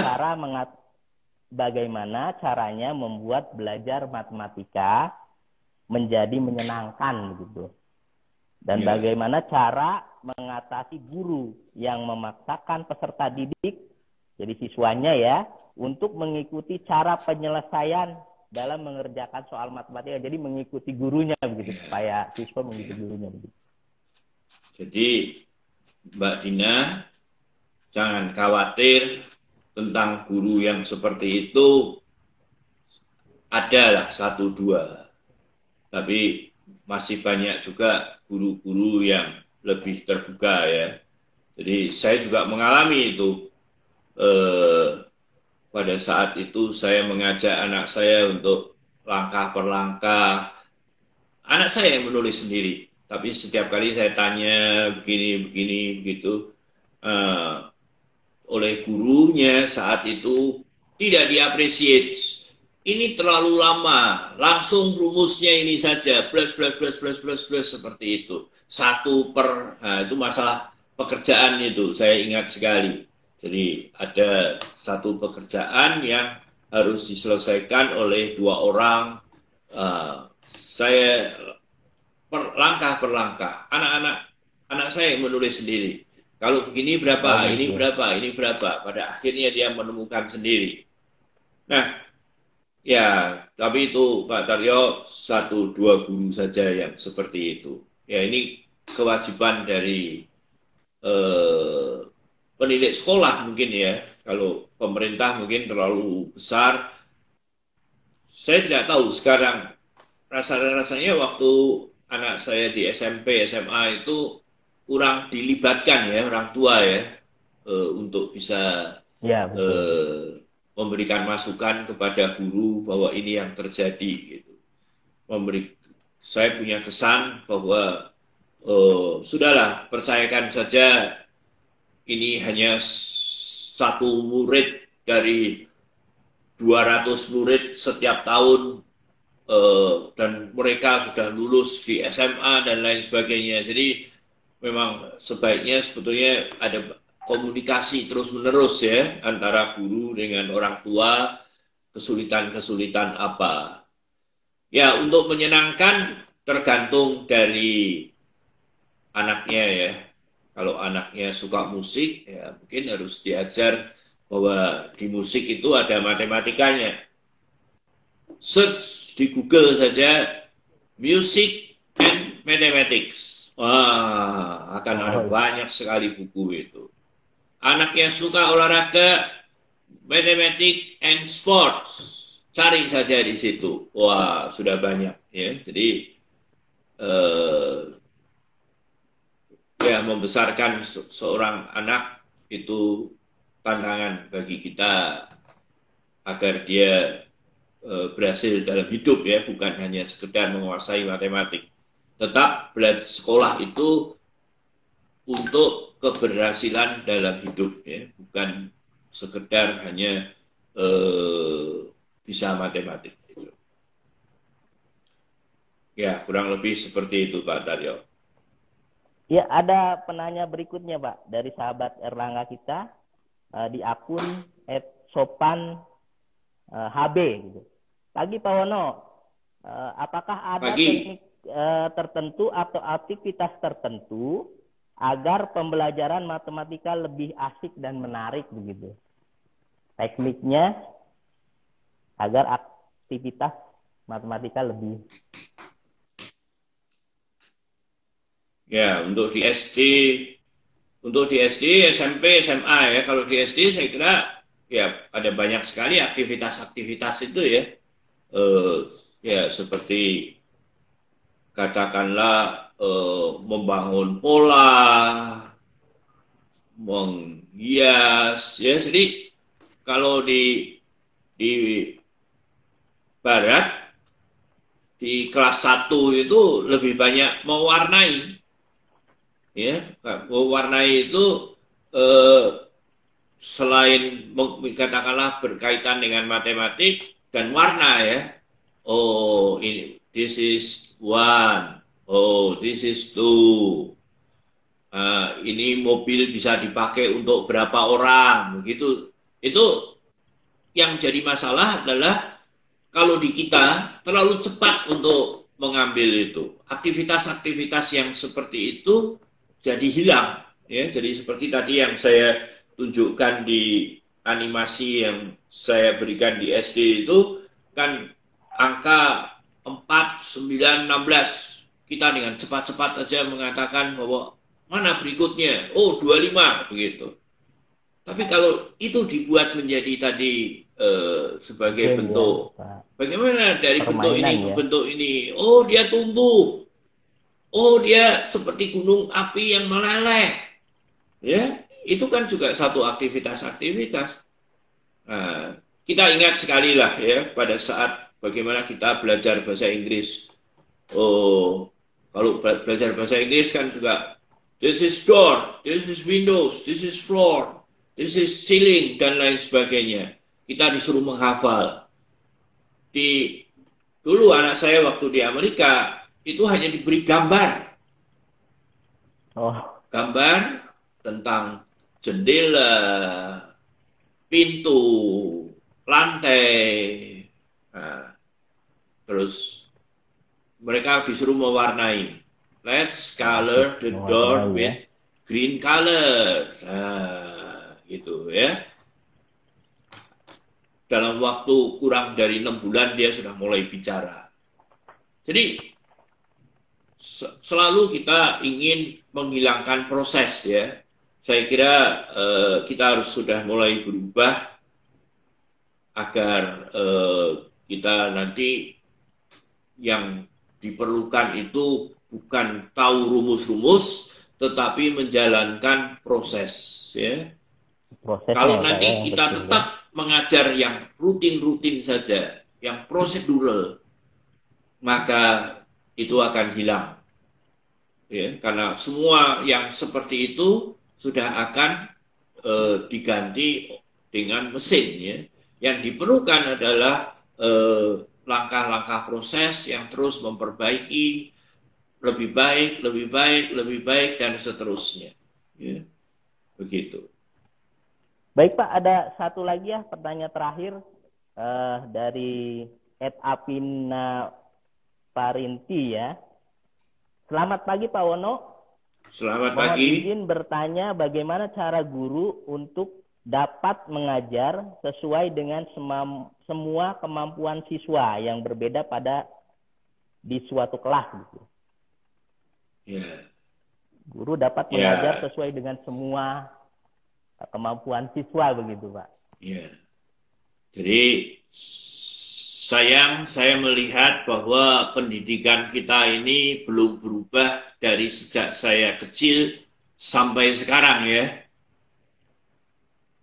caranya membuat belajar matematika menjadi menyenangkan gitu? Dan bagaimana cara mengatasi guru yang memaksakan peserta didik, jadi siswanya ya, untuk mengikuti cara penyelesaian dalam mengerjakan soal matematika. Jadi mengikuti gurunya begitu, supaya siswa mengikuti gurunya begitu. Jadi Mbak Dina, jangan khawatir tentang guru yang seperti itu, adalah 1-2. Tapi masih banyak juga guru-guru yang lebih terbuka ya. Jadi saya juga mengalami itu. Pada saat itu saya mengajak anak saya untuk langkah per langkah. Anak saya yang menulis sendiri. Tapi setiap kali saya tanya begini, begitu. Oleh gurunya saat itu tidak diapresiasi. Ini terlalu lama, langsung rumusnya ini saja, plus, seperti itu. Itu masalah pekerjaan itu, saya ingat sekali. Jadi ada satu pekerjaan yang harus diselesaikan oleh 2 orang. Saya langkah per langkah, anak saya yang menulis sendiri. Kalau begini berapa, ini berapa. Pada akhirnya dia menemukan sendiri. Nah, ya, tapi itu Pak Taryo 1-2 guru saja yang seperti itu. Ya, ini kewajiban dari penilik sekolah mungkin ya. Kalau pemerintah mungkin terlalu besar. Saya tidak tahu sekarang rasanya waktu anak saya di SMP, SMA itu kurang dilibatkan ya orang tua ya, untuk bisa memberikan masukan kepada guru bahwa ini yang terjadi gitu. Saya punya kesan bahwa sudahlah, percayakan saja ini hanya 1 murid dari 200 murid setiap tahun, dan mereka sudah lulus di SMA dan lain sebagainya. Jadi memang sebaiknya sebetulnya ada komunikasi terus-menerus ya antara guru dengan orang tua, kesulitan-kesulitan apa. Ya, untuk menyenangkan tergantung dari anaknya ya. Kalau anaknya suka musik, ya mungkin harus diajar bahwa di musik itu ada matematikanya. Search di Google saja, music and mathematics. Wah, akan ada banyak sekali buku itu. Anaknya suka olahraga, mathematics and sports, cari saja di situ. Wah, sudah banyak ya. Jadi ya, membesarkan seorang anak itu tantangan bagi kita agar dia berhasil dalam hidup ya, bukan hanya sekedar menguasai matematik. Tetap belajar sekolah itu untuk keberhasilan dalam hidup ya, bukan sekedar hanya bisa matematik. Ya, kurang lebih seperti itu Pak Taryo. Ya, ada penanya berikutnya Pak dari sahabat Erlangga kita di akun @sopan HB gitu. Pagi Pak Wono, apakah ada Pagi. teknik tertentu atau aktivitas tertentu agar pembelajaran matematika lebih asik dan menarik begitu? Tekniknya agar aktivitas matematika lebih. Ya, untuk di SD, SMP, SMA ya. Kalau di SD saya kira ya ada banyak sekali aktivitas-aktivitas itu ya. Ya seperti katakanlah membangun pola, menghias ya. Jadi kalau di barat di kelas 1 itu lebih banyak mewarnai ya. Mewarnai itu eh, selain katakanlah berkaitan dengan matematik dan warna ya. Oh, ini this is one. Oh, this is two. Ini mobil bisa dipakai untuk berapa orang, begitu. Itu yang jadi masalah adalah kalau di kita terlalu cepat untuk mengambil itu. Aktivitas-aktivitas yang seperti itu jadi hilang. Ya, jadi seperti tadi yang saya tunjukkan di animasi yang saya berikan di SD itu, kan angka 4, 9, 16. Kita dengan cepat-cepat saja mengatakan bahwa mana berikutnya? Oh, 25, begitu. Tapi kalau itu dibuat menjadi tadi sebagai bentuk, bagaimana dari bentuk ini ke bentuk ini? Oh, dia tumbuh. Oh, dia seperti gunung api yang meleleh. Ya, itu kan juga satu aktivitas-aktivitas. Nah, kita ingat sekali lah ya pada saat bagaimana kita belajar bahasa Inggris. Oh, kalau belajar bahasa Inggris kan juga this is door, this is windows, this is floor, this is ceiling, dan lain sebagainya. Kita disuruh menghafal. Dulu anak saya waktu di Amerika, itu hanya diberi gambar. Gambar tentang jendela, pintu, lantai. Nah, terus mereka disuruh mewarnai. Let's color the door with green color. Nah, gitu ya. Dalam waktu kurang dari 6 bulan dia sudah mulai bicara. Jadi selalu kita ingin menghilangkan proses ya. Saya kira kita harus sudah mulai berubah agar kita nanti yang diperlukan itu bukan tahu rumus-rumus, tetapi menjalankan proses ya. Kalau nanti kita tetap mengajar yang rutin-rutin saja, yang prosedural, maka itu akan hilang. Ya, karena semua yang seperti itu sudah akan diganti dengan mesin. Ya. Yang diperlukan adalah langkah-langkah proses yang terus memperbaiki, lebih baik, lebih baik, lebih baik, dan seterusnya. Ya. Begitu. Baik Pak, ada satu lagi ya pertanyaan terakhir dari @apina Parinti ya. Selamat pagi Pak Wono. Selamat pagi. Mohon izin bertanya bagaimana cara guru untuk dapat mengajar sesuai dengan semua kemampuan siswa yang berbeda di suatu kelas gitu. Yeah. Guru dapat mengajar sesuai dengan semua kemampuan siswa begitu Pak. Ya. Jadi saya melihat bahwa pendidikan kita ini belum berubah dari sejak saya kecil sampai sekarang ya.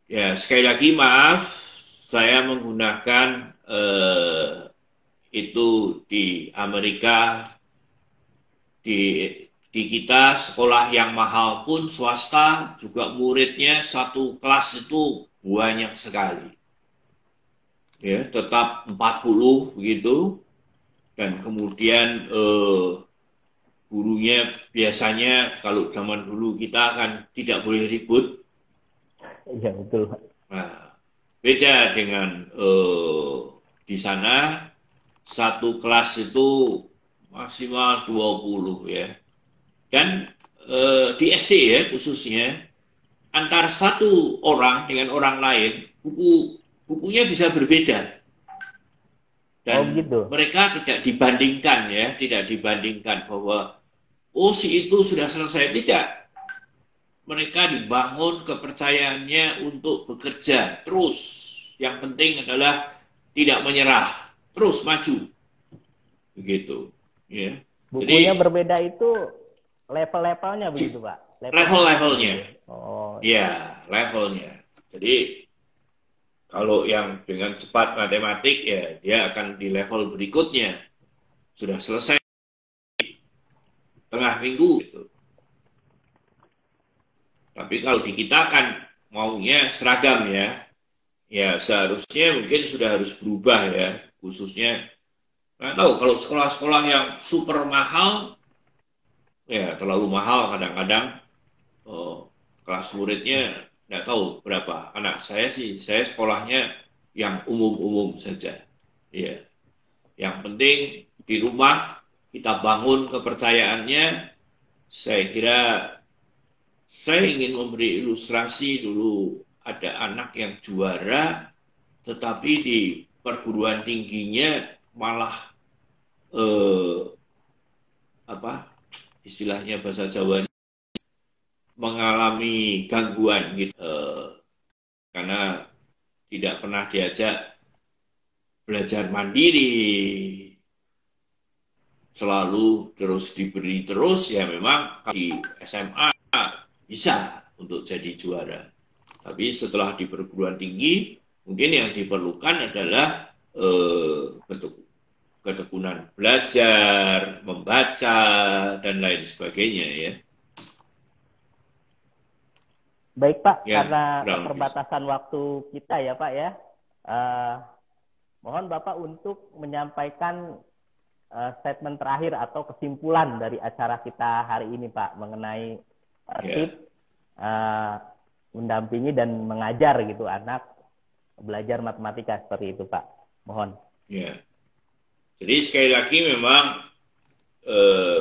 Ya, sekali lagi maaf saya menggunakan itu di Amerika, di kita sekolah yang mahal pun swasta juga muridnya satu kelas itu banyak sekali. Ya, tetap 40 begitu. dan kemudian gurunya biasanya kalau zaman dulu kita kan tidak boleh ribut. Iya betul. Nah, beda dengan di sana satu kelas itu maksimal 20 ya. Dan di SD ya khususnya antar satu orang dengan orang lain bukunya bisa berbeda. Dan Gitu. mereka tidak dibandingkan ya, tidak dibandingkan bahwa oh si itu sudah selesai, tidak. Mereka dibangun kepercayaannya untuk bekerja terus. Yang penting adalah tidak menyerah, terus maju. Begitu, ya. Bukunya Jadi berbeda itu level-levelnya begitu Pak? level-levelnya, Oh, ya levelnya. Jadi kalau yang dengan cepat matematik ya dia akan di level berikutnya. Sudah selesai tengah minggu gitu. Tapi kalau di kita kan maunya seragam ya. Ya seharusnya mungkin sudah harus berubah ya. Khususnya nggak tahu kalau sekolah-sekolah yang super mahal ya terlalu mahal kadang-kadang kelas muridnya nggak tahu berapa. Anak saya sih saya sekolahnya yang umum-umum saja. Ya. Yang penting di rumah kita bangun kepercayaannya. Saya kira saya ingin memberi ilustrasi dulu ada anak yang juara tetapi di perguruan tingginya malah apa istilahnya bahasa Jawa mengalami gangguan gitu karena tidak pernah diajak belajar mandiri, selalu terus diberi terus ya memang di SMA bisa untuk jadi juara. Tapi setelah di perguruan tinggi mungkin yang diperlukan adalah ketekunan belajar, membaca dan lain sebagainya ya. baik Pak, Ya, karena kurang lebih. keterbatasan waktu kita ya Pak ya, mohon Bapak untuk menyampaikan statement terakhir atau kesimpulan dari acara kita hari ini Pak mengenai tips mendampingi dan mengajar gitu anak belajar matematika seperti itu Pak. Mohon. Ya. Jadi sekali lagi memang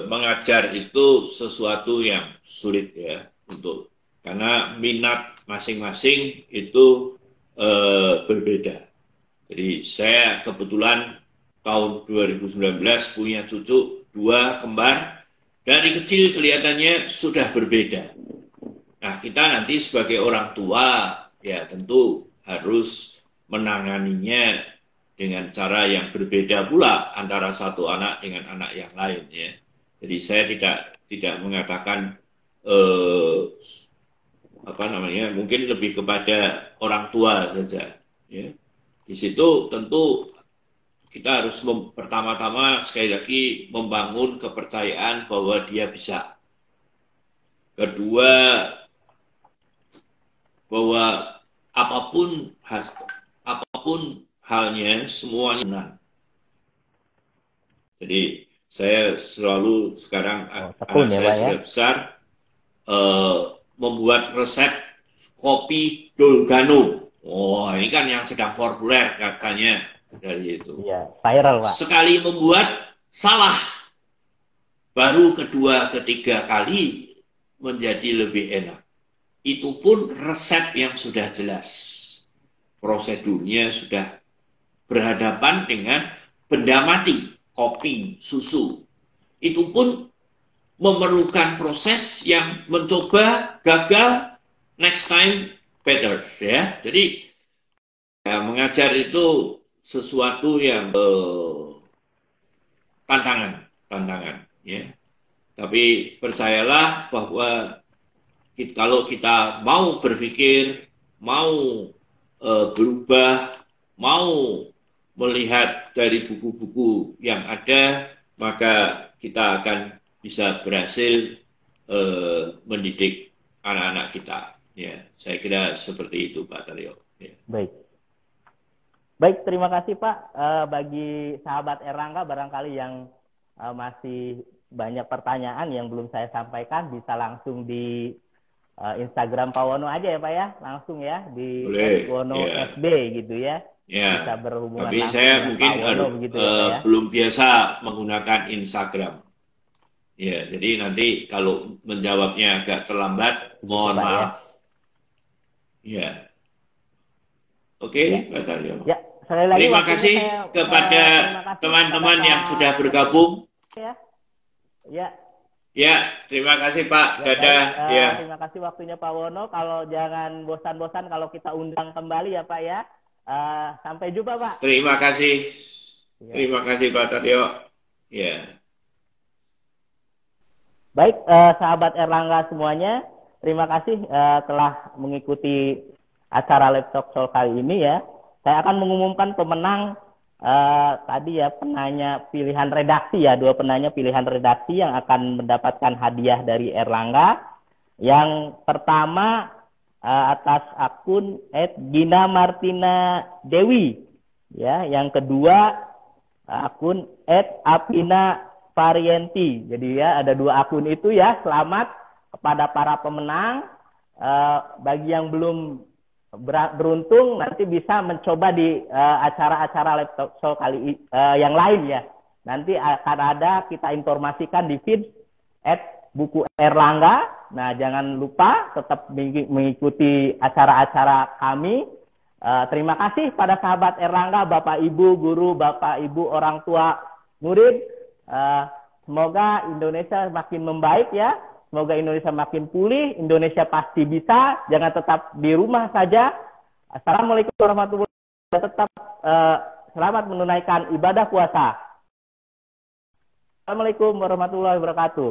mengajar itu sesuatu yang sulit ya untuk karena minat masing-masing itu berbeda. Jadi saya kebetulan tahun 2019 punya cucu 2 kembar. Dari kecil kelihatannya sudah berbeda. Nah kita nanti sebagai orang tua ya tentu harus menanganinya dengan cara yang berbeda pula antara satu anak dengan anak yang lain ya. Jadi saya tidak mengatakan mungkin lebih kepada orang tua saja ya. Di situ tentu kita harus pertama-tama sekali lagi membangun kepercayaan bahwa dia bisa. Kedua, bahwa apapun halnya semuanya benar. Jadi saya selalu sekarang anak saya sudah besar membuat resep kopi Dolgano. Oh, ini kan yang sedang populer katanya dari itu. Iya, viral, Pak. Sekali membuat salah, baru kedua, ketiga kali menjadi lebih enak. Itu pun resep yang sudah jelas. Prosedurnya sudah berhadapan dengan benda mati, kopi, susu. Itu pun memerlukan proses yang mencoba, gagal, next time better ya. Jadi ya, mengajar itu sesuatu yang tantangan ya. Tapi percayalah bahwa kalau kita mau berpikir, mau berubah, mau melihat dari buku-buku yang ada, maka kita akan bisa berhasil mendidik anak-anak kita. Ya, saya kira seperti itu, Pak Taryo. Ya. Baik. Baik, terima kasih Pak. Bagi sahabat Erlangga barangkali yang masih banyak pertanyaan yang belum saya sampaikan, bisa langsung di Instagram Pak Wono aja ya Pak ya, langsung ya di @wono ya. FB gitu ya. Ya, Bisa berhubungan tapi langsung saya dengan mungkin Pak Wono begitu ya Pak ya. belum biasa menggunakan Instagram. Ya, jadi nanti kalau menjawabnya agak terlambat, Begitu, mohon Pak, ya. maaf. Ya, oke, Ya. Pak Taryo. Ya, sekali lagi Terima waktunya kasih saya, kepada terima kasih teman-teman kepada yang Pak sudah bergabung. ya. Ya, Ya, terima kasih Pak. ya, Dadah. baik. Ya, Terima kasih waktunya Pak Wono. Kalau jangan bosan-bosan kalau kita undang kembali ya Pak ya. Sampai jumpa Pak. terima kasih. Ya. Terima kasih Pak Taryo. Ya. Baik, sahabat Erlangga semuanya, terima kasih telah mengikuti acara Laptop Show kali ini ya. Saya akan mengumumkan pemenang tadi ya, penanya pilihan redaksi ya, 2 penanya pilihan redaksi yang akan mendapatkan hadiah dari Erlangga. Yang pertama atas akun @gina_martina_dewi ya, yang kedua akun @apina_varienti. Jadi ya ada 2 akun itu ya. Selamat kepada para pemenang. Bagi yang belum beruntung nanti bisa mencoba di acara-acara Laptop Show kali yang lain ya. Nanti akan ada kita informasikan di feed @buku Erlangga. Nah, jangan lupa tetap mengikuti acara-acara kami. Terima kasih pada sahabat Erlangga, Bapak Ibu guru, Bapak Ibu orang tua murid. Semoga Indonesia makin membaik ya. Semoga Indonesia makin pulih. Indonesia pasti bisa. Jangan tetap di rumah saja. Assalamualaikum warahmatullahi wabarakatuh. Tetap selamat menunaikan ibadah puasa. Assalamualaikum warahmatullahi wabarakatuh.